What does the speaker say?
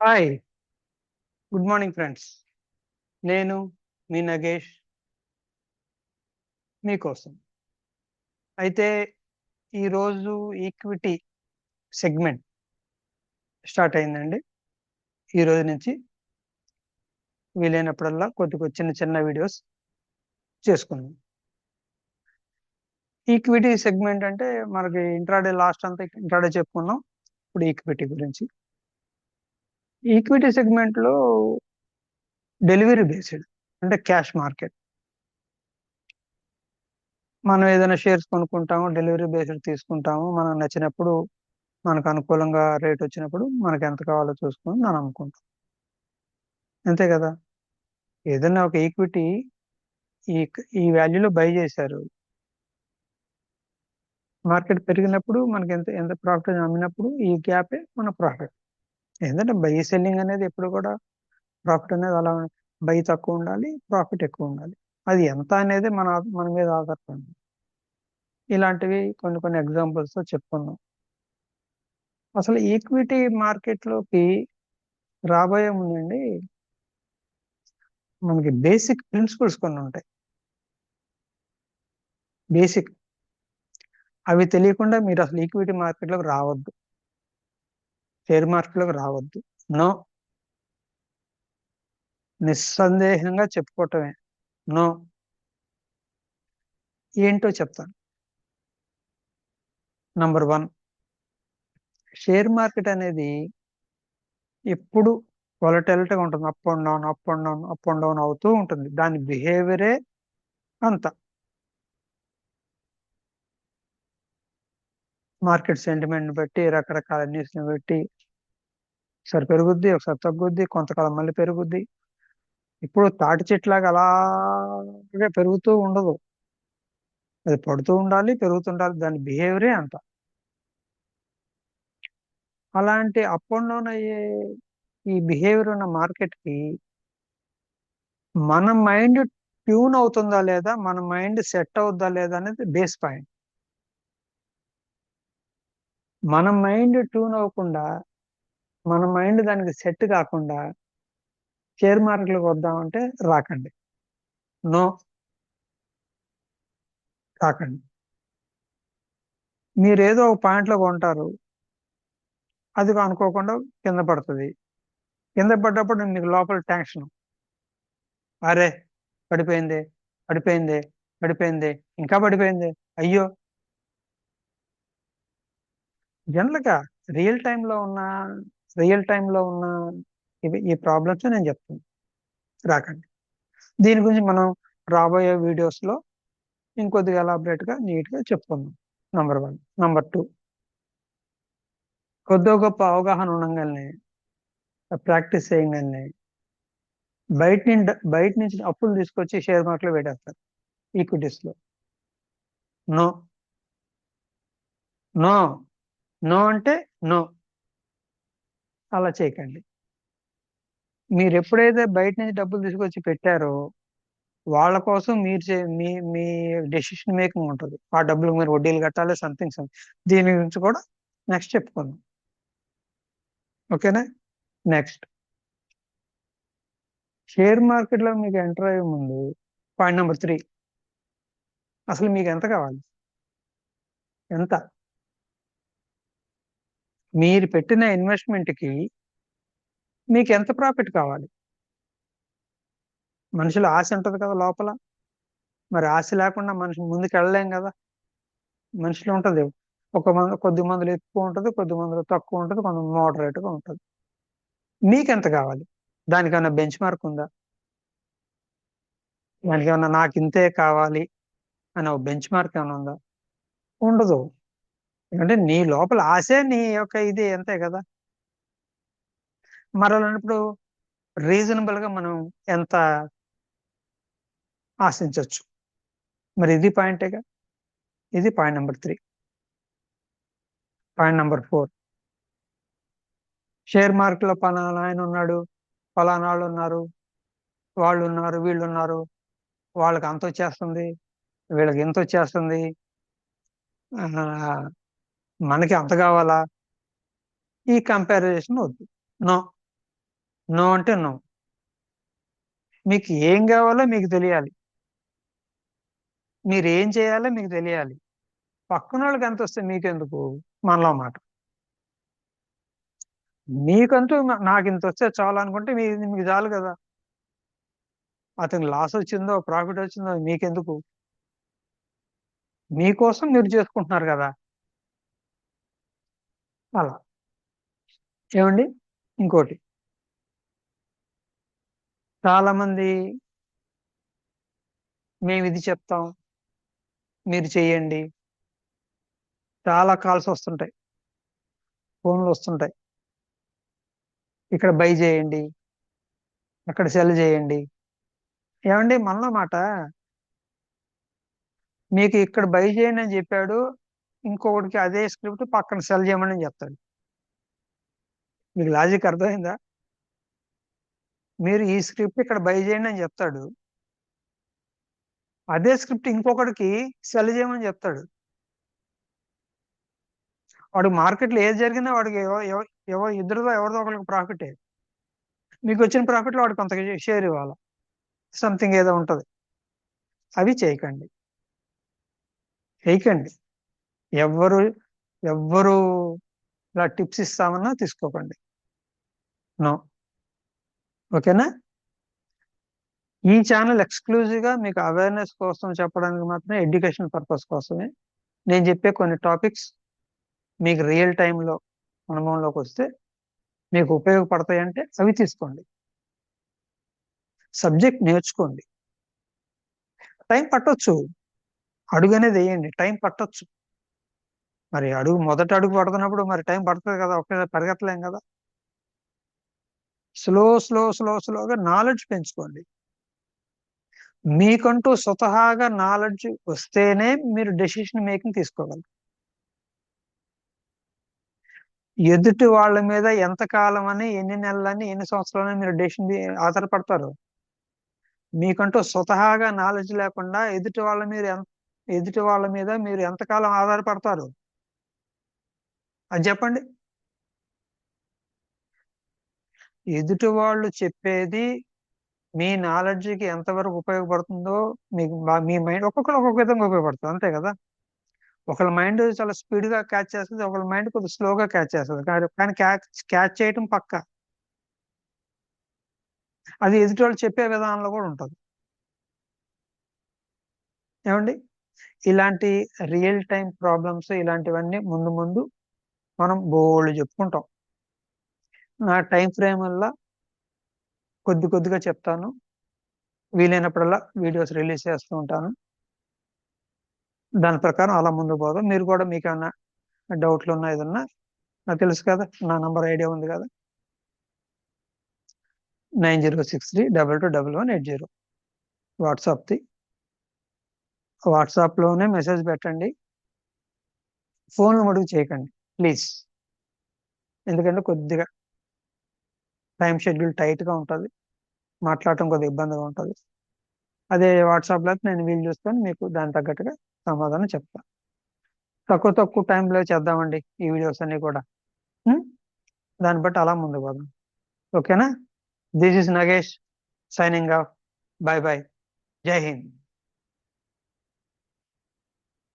Hi, good morning friends. నేను మీ నగేష్ మీకోసం. అయితే ఈరోజు ఈక్విటీ సెగ్మెంట్ స్టార్ట్ అయిందండి. ఈ రోజు నుంచి వీలైనప్పుడల్లా కొద్ది కొద్ది చిన్న చిన్న వీడియోస్ చేసుకుందాం. ఈక్విటీ సెగ్మెంట్ అంటే మనకి ఇంట్రాడే లాస్ట్ అంతా ఇంట్రాడే చెప్పుకున్నాం. ఇప్పుడు ఈక్విటీ గురించి. ఈక్విటీ సెగ్మెంట్లో డెలివరీ బేస్డ్ అంటే క్యాష్ మార్కెట్. మనం ఏదైనా షేర్స్ కొనుక్కుంటాము, డెలివరీ బేస్డ్ తీసుకుంటాము. మనం నచ్చినప్పుడు మనకు అనుకూలంగా రేట్ వచ్చినప్పుడు మనకు ఎంత కావాలో చూసుకొని మనం అమ్ముకుంటాం. అంతే కదా. ఏదైనా ఒక ఈక్విటీ ఈ ఈ వాల్యూలో బై చేశారు, మార్కెట్ పెరిగినప్పుడు మనకి ఎంత ఎంత ప్రాఫిట్ అమ్మినప్పుడు ఈ గ్యాపే మన ప్రాఫిట్. ఏంటంటే బై సెల్లింగ్ అనేది ఎప్పుడు కూడా ప్రాఫిట్ అనేది అలా బై తక్కువ ఉండాలి, ప్రాఫిట్ ఎక్కువ ఉండాలి. అది ఎంత అనేది మన మీద ఆధారపడి. ఇలాంటివి కొన్ని కొన్ని ఎగ్జాంపుల్స్ తో చెప్పుకుందాం. అసలు ఈక్విటీ మార్కెట్లోకి రాబోయే ముందండి మనకి బేసిక్ ప్రిన్సిపల్స్ కొన్ని ఉంటాయి. బేసిక్ అవి తెలియకుండా మీరు అసలు ఈక్విటీ మార్కెట్లోకి రావద్దు, షేర్ మార్కెట్లోకి రావద్దు. నో, నిస్సందేహంగా చెప్పుకోవటమే. నో. ఏంటో చెప్తాను. నంబర్ 1, షేర్ మార్కెట్ అనేది ఎప్పుడు వాలటాలిటీగా ఉంటుంది. Up and down, up and down, up and down అవుతూ ఉంటుంది. దాని బిహేవియరే అంత. మార్కెట్ సెంటిమెంట్ బట్టి, రకరకాల న్యూస్ని బట్టి ఒకసారి పెరుగుద్ది, ఒకసారి తగ్గుద్ది, కొంతకాలం మళ్ళీ పెరుగుద్ది. ఇప్పుడు తాటి చెట్లాగా అలాగే పెరుగుతూ ఉండదు. అది పడుతూ ఉండాలి, పెరుగుతుండాలి. దాని బిహేవియరే అంత. అలాంటి అప్ అండ్ డౌన్ అయ్యే ఈ బిహేవియర్ ఉన్న మార్కెట్ కి మన మైండ్ ట్యూన్ అవుతుందా లేదా, మన మైండ్ సెట్ అవుద్దా లేదా అనేది బేస్ పాయింట్. మన మైండ్ ట్యూన్ అవ్వకుండా, మన మైండ్ దానికి సెట్ కాకుండా షేర్ మార్కెట్లోకి వద్దామంటే రాకండి. నో, రాకండి. మీరు ఏదో ఒక పాయింట్లో కొంటారు, అది అనుకోకుండా కింద పడుతుంది. కింద పడ్డప్పుడు మీకు లోపల టెన్షన్. అరే, పడిపోయింది, పడిపోయింది, పడిపోయింది, ఇంకా పడిపోయింది, అయ్యో. జనరల్గా రియల్ టైంలో ఉన్న రియల్ టైంలో ఉన్న ఈ ప్రాబ్లమ్స్ నేను చెప్తాను. రాకండి. దీని గురించి మనం రాబోయే వీడియోస్లో ఇంకొద్దిగా ఎలాబరేట్గా నీట్గా చెప్పుకుందాం. నంబర్ 1. నంబర్ 2, కొద్దో గొప్ప అవగాహన ఉండగానే, ప్రాక్టీస్ చేయగానే బయట నుంచి అప్పులు తీసుకొచ్చి షేర్ మార్కెట్లో పెట్టేస్తారు, ఈక్విటీస్లో. నో, నో, నో అంటే నో. అలా చేయకండి. మీరు ఎప్పుడైతే బయట నుంచి డబ్బులు తీసుకొచ్చి పెట్టారో వాళ్ళ కోసం మీరు మీ డెసిషన్ మేకింగ్ ఉంటుంది. ఆ డబ్బులు మీరు వడ్డీలు కట్టాలి, సంథింగ్. దీని గురించి కూడా నెక్స్ట్ చెప్పుకుందాం. ఓకేనా. నెక్స్ట్, షేర్ మార్కెట్లో మీకు ఎంటర్ అయ్యే ముందు పాయింట్ నెంబర్ 3, అసలు మీకు ఎంత కావాలి, ఎంత మీరు పెట్టిన ఇన్వెస్ట్మెంట్కి మీకు ఎంత ప్రాఫిట్ కావాలి. మనిషిలో ఆశ ఉంటుంది కదా లోపల. మరి ఆశ లేకుండా మనిషి ముందుకు వెళ్ళలేం కదా. మనిషిలో ఉంటుంది. కొద్ది మందిలో ఎక్కువ ఉంటుంది, కొద్ది మందిలో తక్కువ ఉంటుంది, కొంత మోడరేట్గా ఉంటుంది. మీకెంత కావాలి, దానికన్నా బెంచ్ మార్క్ ఉందా? దానికి ఏమన్నా నాకు ఇంతే కావాలి అని ఒక బెంచ్ మార్క్ ఏమైనా ఉందా? ఉండదు. ఎందుకంటే నీ లోపల ఆశే నీ యొక్క ఇది అంతే కదా. మరప్పుడు రీజనబుల్ గా మనం ఎంత ఆశించవచ్చు. మరి ఇది పాయింటేగా. ఇది point number 3. Point number 4, share market లో పలానా ఆయన ఉన్నాడు, పలానా వాళ్ళు ఉన్నారు, వాళ్ళు ఉన్నారు, వీళ్ళు ఉన్నారు, వాళ్ళకి అంత వచ్చేస్తుంది, వీళ్ళకి ఎంత వచ్చేస్తుంది, మనకి అంత కావాలా, ఈ కంపారిజన్ వద్దు. నో, నో అంటే నో. మీకు ఏం కావాలో మీకు తెలియాలి, మీరు ఏం చేయాలో మీకు తెలియాలి. పక్కన వాళ్ళకి ఎంత వస్తే మీకెందుకు, మనలో మాట. మీకంటూ నాకు ఇంత వస్తే చాలు అనుకుంటే మీకు చాలు కదా. అతనికి లాస్ వచ్చిందో ప్రాఫిట్ వచ్చిందో మీకెందుకు, మీకోసం మీరు చేసుకుంటున్నారు కదా. అలా. ఏమండి, ఇంకోటి, చాలా మంది మేము ఇది చెప్తాం మీరు చెయ్యండి, చాలా కాల్స్ వస్తుంటాయి, ఫోన్లు వస్తుంటాయి. ఇక్కడ బై చేయండి, అక్కడ సెల్ చేయండి. ఏమండి, మనలో మాట. మీకు ఇక్కడ బై చేయండి అని చెప్పాడు, ఇంకొకటికి అదే స్క్రిప్ట్ పక్కన సెల్ చేయమని చెప్తాడు. మీకు లాజిక్ అర్థమైందా? మీరు ఈ స్క్రిప్ట్ ఇక్కడ బై చేయండి అని చెప్తాడు, అదే స్క్రిప్ట్ ఇంకొకటికి సెల్ చేయమని చెప్తాడు. వాడు మార్కెట్లో ఏది జరిగినా వాడికి ఇద్దరిదో ఎవరిదో ఒకరికి ప్రాఫిటే. మీకు వచ్చిన ప్రాఫిట్లో వాడికి కొంత షేర్ ఇవ్వాలి, సంథింగ్ ఏదో ఉంటది. అవి చేయకండి, వేయకండి. ఎవ్వరు ఎవ్వరు ఇలా టిప్స్ ఇస్తామన్నా తీసుకోకండి. నో. ఓకేనా? ఈ ఛానల్ ఎక్స్క్లూజివ్ గా మీకు అవేర్నెస్ కోసం చెప్పడానికి మాత్రమే, ఎడ్యుకేషన్ పర్పస్ కోసమే. నేను చెప్పే కొన్ని టాపిక్స్ మీకు రియల్ టైంలో అనుభవంలోకి వస్తే మీకు ఉపయోగపడతాయంటే అవి తీసుకోండి, సబ్జెక్ట్ నేర్చుకోండి. టైం పట్టొచ్చు, అడుగు అనేది వేయండి, టైం పట్టొచ్చు. మరి మొదటి అడుగు పడుతున్నప్పుడు మరి టైం పడుతుంది కదా, ఒకే పరిగెత్తలేం కదా. స్లోగా నాలెడ్జ్ పెంచుకోండి. మీకంటూ స్వతహాగా నాలెడ్జ్ వస్తేనే మీరు డెసిషన్ మేకింగ్ తీసుకోగలరు. ఎదుటి వాళ్ళ మీద ఎంతకాలం అని, ఎన్ని నెలలని, ఎన్ని సంవత్సరాలని మీరు డెసిషన్ ఆధారపడతారు. మీకంటూ స్వతహాగా నాలెడ్జ్ లేకుండా ఎదుటి వాళ్ళ మీద మీరు ఎంతకాలం ఆధారపడతారు, అది చెప్పండి. ఎదుటి వాళ్ళు చెప్పేది మీ నాలెడ్జ్కి ఎంతవరకు ఉపయోగపడుతుందో మీకు మీ మైండ్ ఒక్కొక్కరు ఒక్కొక్క విధంగా ఉపయోగపడుతుంది, అంతే కదా. ఒకళ్ళ మైండ్ చాలా స్పీడ్ గా క్యాచ్ చేస్తుంది, ఒకళ్ళ మైండ్ కొద్దిగా స్లోగా క్యాచ్ చేస్తుంది. కానీ క్యాచ్ చేయటం పక్క, అది ఎదుటి వాళ్ళు చెప్పే విధానంలో కూడా ఉంటుంది. ఏమండి, ఇలాంటి రియల్ టైం ప్రాబ్లమ్స్ ఇలాంటివన్నీ ముందు ముందు మనం బోల్డ్ చెప్పుకుంటాం. నా టైం ఫ్రేమ్ వల్ల కొద్దిగా చెప్తాను, వీలైనప్పుడల్లా వీడియోస్ రిలీజ్ చేస్తూ ఉంటాను. దాని ప్రకారం అలా ముందు పోదాం. మీరు కూడా మీకు ఏమన్నా డౌట్లు ఉన్నా ఏదన్నా నాకు తెలుసు కదా, నా నంబర్ ఐడియా ఉంది కదా, 9063221180 వాట్సాప్లోనే మెసేజ్ పెట్టండి, ఫోన్లు మటుకు చేయకండి ప్లీజ్. ఎందుకంటే కొద్దిగా టైం షెడ్యూల్ టైట్గా ఉంటుంది, మాట్లాడటం కొద్దిగా ఇబ్బందిగా ఉంటుంది. అదే వాట్సాప్లో అయితే నేను వీలు చూసుకొని మీకు దాని తగ్గట్టుగా సమాధానం చెప్తాను. తక్కువ టైంలో చేద్దామండి ఈ వీడియోస్ అన్ని కూడా. దాన్ని బట్టి అలా ముందుకు పోదాం. ఓకేనా? This is Nagesh signing off. By by. జై హింద్.